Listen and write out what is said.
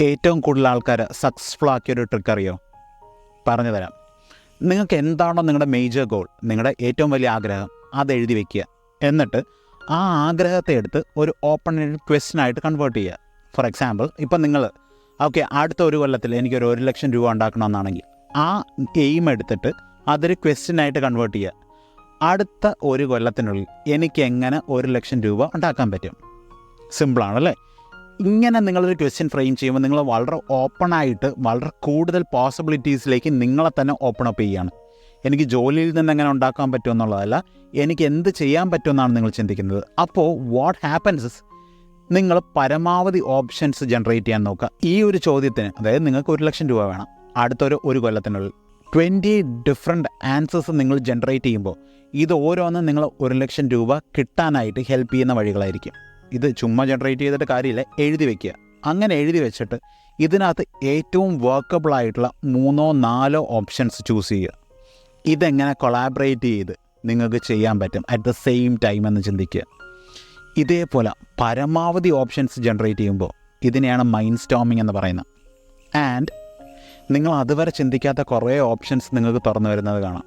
ഏറ്റവും കൂടുതൽ ആൾക്കാർ സക്സസ്ഫുൾ ആക്കിയൊരു ട്രിക്ക് അറിയോ? പറഞ്ഞു തരാം. നിങ്ങൾക്ക് എന്താണോ നിങ്ങളുടെ മേജർ ഗോൾ, നിങ്ങളുടെ ഏറ്റവും വലിയ ആഗ്രഹം, അത് എഴുതി വയ്ക്കുക. എന്നിട്ട് ആ ആഗ്രഹത്തെ എടുത്ത് ഒരു ഓപ്പൺ എൻഡ് ക്വസ്റ്റ്യനായിട്ട് കൺവേർട്ട് ചെയ്യുക. ഫോർ എക്സാമ്പിൾ, ഇപ്പം നിങ്ങൾ അടുത്ത ഒരു കൊല്ലത്തിൽ എനിക്കൊരു 1,00,000 രൂപ ഉണ്ടാക്കണമെന്നാണെങ്കിൽ ആ എയിം എടുത്തിട്ട് അതൊരു ക്വസ്റ്റ്യനായിട്ട് കൺവേർട്ട് ചെയ്യുക. അടുത്ത ഒരു കൊല്ലത്തിനുള്ളിൽ എനിക്ക് എങ്ങനെ 1,00,000 രൂപ ഉണ്ടാക്കാൻ പറ്റും? സിമ്പിളാണല്ലേ? ഇങ്ങനെ നിങ്ങളൊരു ക്വസ്റ്റ്യൻ ഫ്രെയിം ചെയ്യുമ്പോൾ നിങ്ങൾ വളരെ ഓപ്പണായിട്ട് വളരെ കൂടുതൽ പോസിബിലിറ്റീസിലേക്ക് നിങ്ങളെ തന്നെ ഓപ്പൺ അപ്പ് ചെയ്യുകയാണ്. എനിക്ക് ജോലിയിൽ നിന്ന് എങ്ങനെ ഉണ്ടാക്കാൻ പറ്റുമെന്നുള്ളതല്ല, എനിക്ക് എന്ത് ചെയ്യാൻ പറ്റുമെന്നാണ് നിങ്ങൾ ചിന്തിക്കുന്നത്. അപ്പോൾ വാട്ട് ഹാപ്പൻസ് ഇസ്, നിങ്ങൾ പരമാവധി ഓപ്ഷൻസ് ജനറേറ്റ് ചെയ്യാൻ നോക്കുക. ഈ ഒരു ചോദ്യത്തിന്, അതായത് നിങ്ങൾക്ക് 1,00,000 രൂപ വേണം അടുത്തൊരു ഒരു കൊല്ലത്തിനുള്ളിൽ, 20 ഡിഫറെൻറ്റ് ആൻസേഴ്സ് നിങ്ങൾ ജനറേറ്റ് ചെയ്യുമ്പോൾ ഇത് ഓരോന്നും നിങ്ങൾ 1,00,000 രൂപ കിട്ടാനായിട്ട് ഹെൽപ്പ് ചെയ്യുന്ന വഴികളായിരിക്കും. ഇത് ചുമ്മാ ജനറേറ്റ് ചെയ്തിട്ട് കാര്യമില്ല, എഴുതി വയ്ക്കുക. അങ്ങനെ എഴുതി വെച്ചിട്ട് ഇതിനകത്ത് ഏറ്റവും വർക്കബിളായിട്ടുള്ള 3-4 ഓപ്ഷൻസ് ചൂസ് ചെയ്യുക. ഇതെങ്ങനെ കൊളാബറേറ്റ് ചെയ്ത് നിങ്ങൾക്ക് ചെയ്യാൻ പറ്റും അറ്റ് ദ സെയിം ടൈം എന്ന് ചിന്തിക്കുക. ഇതേപോലെ പരമാവധി ഓപ്ഷൻസ് ജനറേറ്റ് ചെയ്യുമ്പോൾ ഇതിനെയാണ് മൈൻഡ് സ്റ്റോമിംഗ് എന്ന് പറയുന്നത്. ആൻഡ് നിങ്ങൾ അതുവരെ ചിന്തിക്കാത്ത കുറേ ഓപ്ഷൻസ് നിങ്ങൾക്ക് തുറന്നു വരുന്നത് കാണാം.